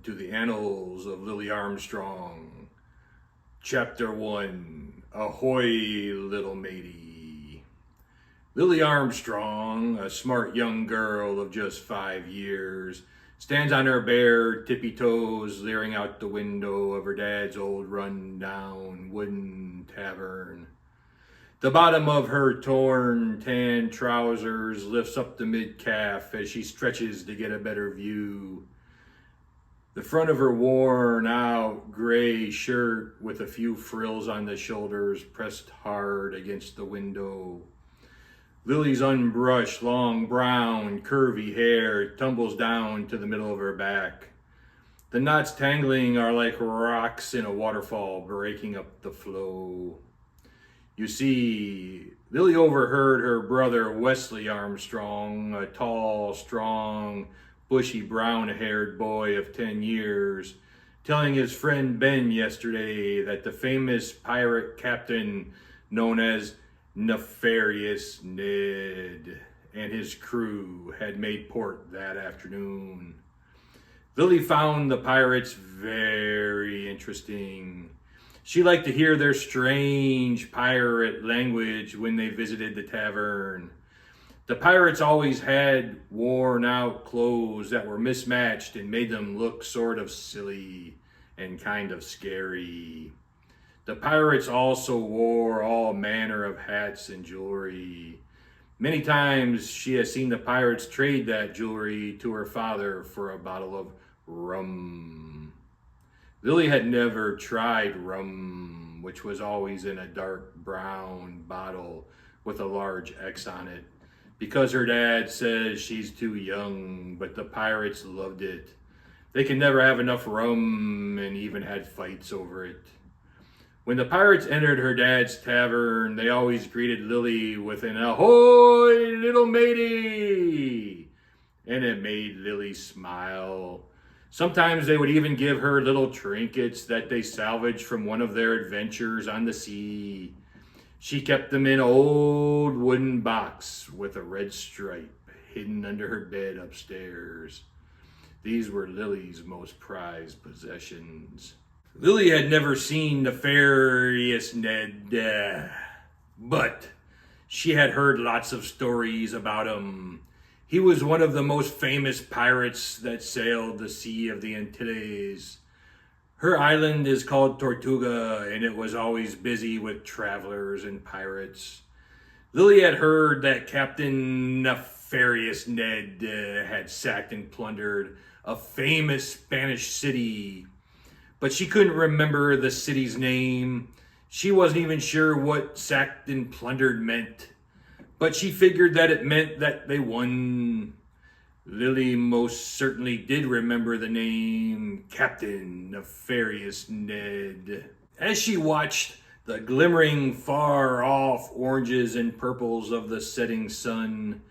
to the Annals of Lily Armstrong. Chapter 1, Ahoy, Little Matey. Lily Armstrong, a smart young girl of just 5 years, stands on her bare tippy toes leering out the window of her dad's old run-down wooden tavern. The bottom of her torn tan trousers lifts up to mid-calf as she stretches to get a better view. The front of her worn-out gray shirt with a few frills on the shoulders pressed hard against the window. Lily's unbrushed, long brown, curvy hair tumbles down to the middle of her back. The knots tangling are like rocks in a waterfall breaking up the flow. You see, Lily overheard her brother Wesley Armstrong, a tall, strong, bushy brown-haired boy of 10 years, telling his friend Ben yesterday that the famous pirate captain known as Nefarious Ned and his crew had made port that afternoon. Lily found the pirates very interesting. She liked to hear their strange pirate language when they visited the tavern. The pirates always had worn out clothes that were mismatched and made them look sort of silly and kind of scary. The pirates also wore all manner of hats and jewelry. Many times she has seen the pirates trade that jewelry to her father for a bottle of rum. Lily had never tried rum, which was always in a dark brown bottle with a large X on it, because her dad says she's too young, but the pirates loved it. They can never have enough rum and even had fights over it. When the pirates entered her dad's tavern, they always greeted Lily with an "Ahoy, little matey!" And it made Lily smile. Sometimes they would even give her little trinkets that they salvaged from one of their adventures on the sea. She kept them in an old wooden box with a red stripe hidden under her bed upstairs. These were Lily's most prized possessions. Lily had never seen Nefarious Ned, but she had heard lots of stories about him. He was one of the most famous pirates that sailed the Sea of the Antilles. Her island is called Tortuga, and it was always busy with travelers and pirates. Lily had heard that Captain Nefarious Ned had sacked and plundered a famous Spanish city, but she couldn't remember the city's name. She wasn't even sure what sacked and plundered meant, but she figured that it meant that they won. Lily most certainly did remember the name Captain Nefarious Ned. As she watched the glimmering far-off oranges and purples of the setting sun,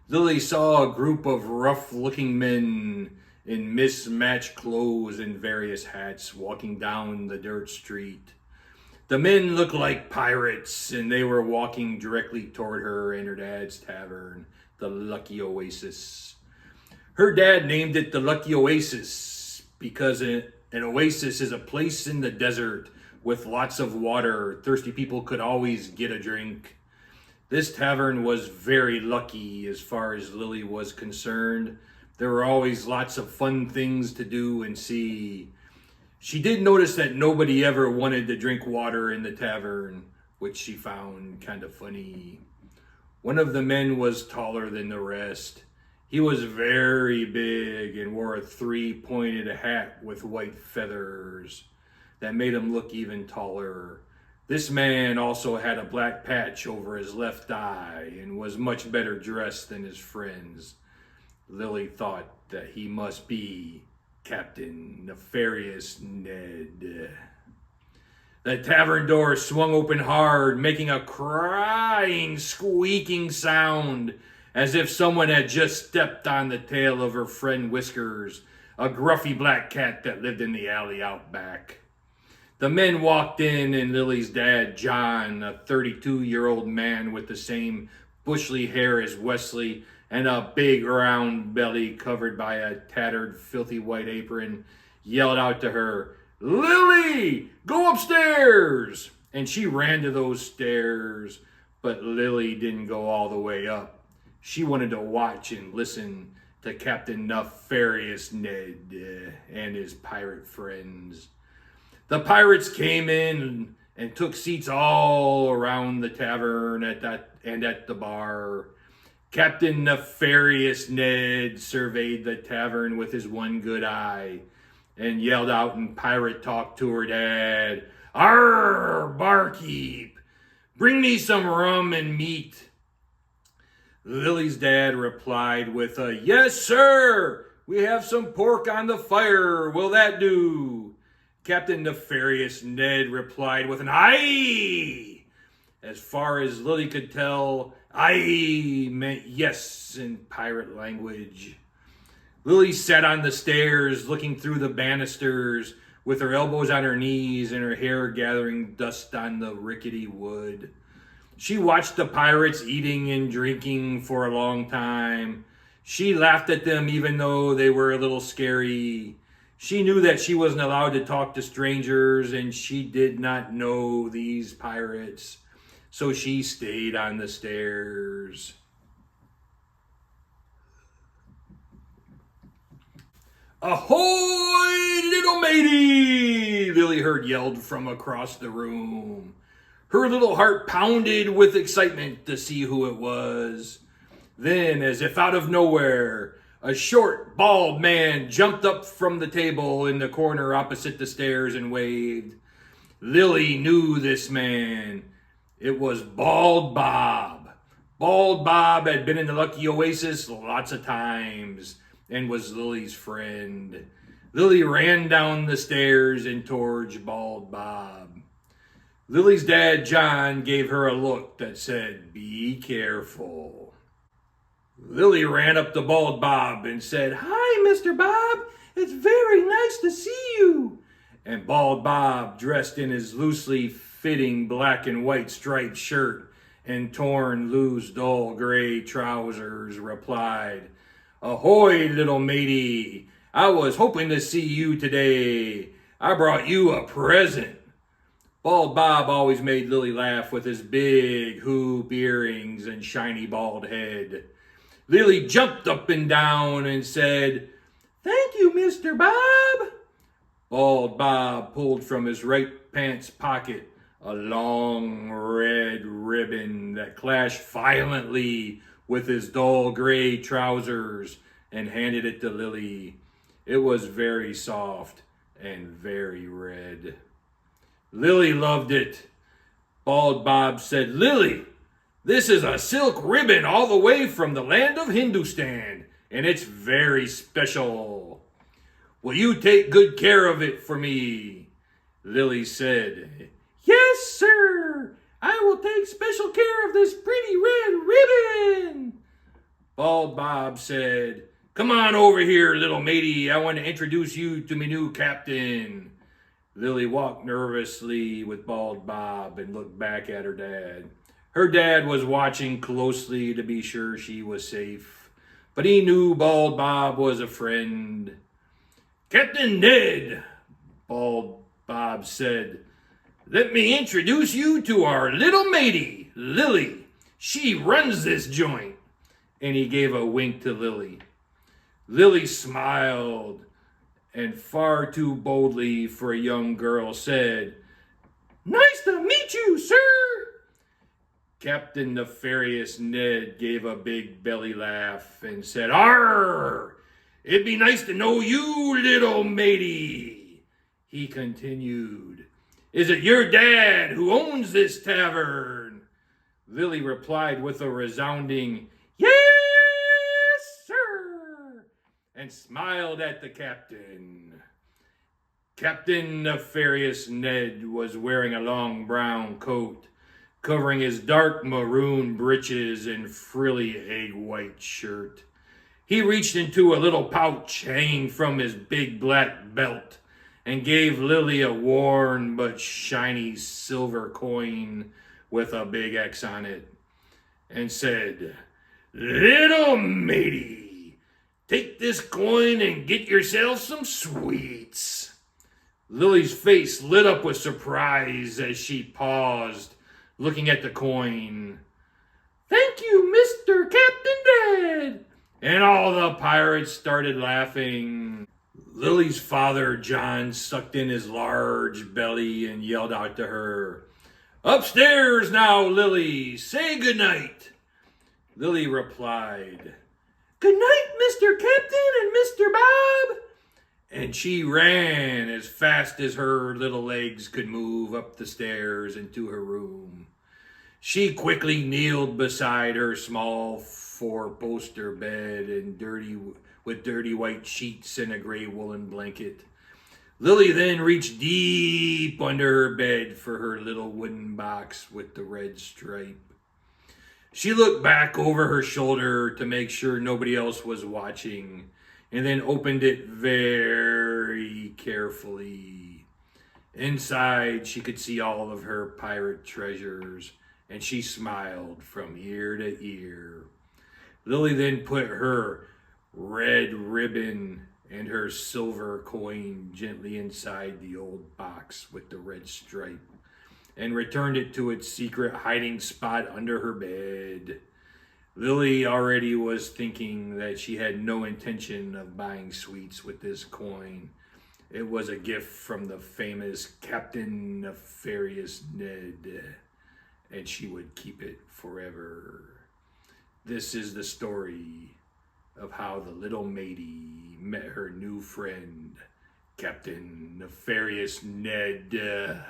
Lily saw a group of rough-looking men in mismatched clothes and various hats walking down the dirt street. The men looked like pirates, and they were walking directly toward her and her dad's tavern, the Lucky Oasis. Her dad named it the Lucky Oasis because an oasis is a place in the desert with lots of water. Thirsty people could always get a drink. This tavern was very lucky as far as Lily was concerned. There were always lots of fun things to do and see. She did notice that nobody ever wanted to drink water in the tavern, which she found kind of funny. One of the men was taller than the rest. He was very big and wore a 3-pointed hat with white feathers that made him look even taller. This man also had a black patch over his left eye and was much better dressed than his friends. Lily thought that he must be Captain Nefarious Ned. The tavern door swung open hard, making a crying, squeaking sound, as if someone had just stepped on the tail of her friend Whiskers, a gruffy black cat that lived in the alley out back. The men walked in, and Lily's dad, John, a 32-year-old man with the same bushly hair as Wesley, and a big round belly covered by a tattered, filthy white apron, yelled out to her, "Lily, go upstairs!" And she ran to those stairs, but Lily didn't go all the way up. She wanted to watch and listen to Captain Nefarious Ned and his pirate friends. The pirates came in and took seats all around the tavern and at the bar. Captain Nefarious Ned surveyed the tavern with his one good eye and yelled out in pirate talk to her dad, "Arr, barkeep, bring me some rum and meat." Lily's dad replied with a, "Yes, sir, we have some pork on the fire. Will that do?" Captain Nefarious Ned replied with an "Aye." As far as Lily could tell, "Aye" meant yes in pirate language. Lily sat on the stairs looking through the banisters with her elbows on her knees and her hair gathering dust on the rickety wood. She watched the pirates eating and drinking for a long time. She laughed at them even though they were a little scary. She knew that she wasn't allowed to talk to strangers and she did not know these pirates. So she stayed on the stairs. "Ahoy, little matey!" Lily heard yelled from across the room. Her little heart pounded with excitement to see who it was. Then, as if out of nowhere, a short, bald man jumped up from the table in the corner opposite the stairs and waved. Lily knew this man. It was Bald Bob. Bald Bob had been in the Lucky Oasis lots of times and was Lily's friend. Lily ran down the stairs and towards Bald Bob. Lily's dad, John, gave her a look that said, "Be careful." Lily ran up to Bald Bob and said, "Hi, Mr. Bob. It's very nice to see you." And Bald Bob, dressed in his loosely fitting black and white striped shirt and torn, loose, dull gray trousers, replied, "Ahoy, little matey. I was hoping to see you today. I brought you a present." Bald Bob always made Lily laugh with his big hoop earrings and shiny bald head. Lily jumped up and down and said, "Thank you, Mr. Bob." Bald Bob pulled from his right pants pocket a long red ribbon that clashed violently with his dull gray trousers and handed it to Lily. It was very soft and very red. Lily loved it. Bald Bob said, "Lily, this is a silk ribbon all the way from the land of Hindustan, and it's very special. Will you take good care of it for me?" Lily said, "Yes, sir. I will take special care of this pretty red ribbon." Bald Bob said, "Come on over here, little matey. I want to introduce you to my new captain." Lily walked nervously with Bald Bob and looked back at her dad. Her dad was watching closely to be sure she was safe, but he knew Bald Bob was a friend. "Captain Ned," Bald Bob said, "let me introduce you to our little matey, Lily. She runs this joint." And he gave a wink to Lily. Lily smiled and far too boldly for a young girl said, "Nice to meet you, sir." Captain Nefarious Ned gave a big belly laugh and said, "Arr! It'd be nice to know you, little matey." He continued, "Is it your dad who owns this tavern?" Lily replied with a resounding, "Yes, sir," and smiled at the captain. Captain Nefarious Ned was wearing a long brown coat, covering his dark maroon breeches and frilly egg-white shirt. He reached into a little pouch hanging from his big black belt and gave Lily a worn but shiny silver coin with a big X on it and said, "Little matey, Take this coin and get yourself some sweets." Lily's face lit up with surprise as she paused, looking at the coin. "Thank you, Mr. Captain Dad!" And all the pirates started laughing. Lily's father, John, sucked in his large belly and yelled out to her, "Upstairs now, Lily! Say goodnight!" Lily replied, "Good night, Mr. Captain and Mr. Bob." And she ran as fast as her little legs could move up the stairs into her room. She quickly kneeled beside her small four-poster bed and with dirty white sheets and a gray woolen blanket. Lily then reached deep under her bed for her little wooden box with the red stripe. She looked back over her shoulder to make sure nobody else was watching, and then opened it very carefully. Inside, she could see all of her pirate treasures, and she smiled from ear to ear. Lily then put her red ribbon and her silver coin gently inside the old box with the red stripe, and returned it to its secret hiding spot under her bed. Lily already was thinking that she had no intention of buying sweets with this coin. It was a gift from the famous Captain Nefarious Ned, and she would keep it forever. This is the story of how the little Matey met her new friend, Captain Nefarious Ned.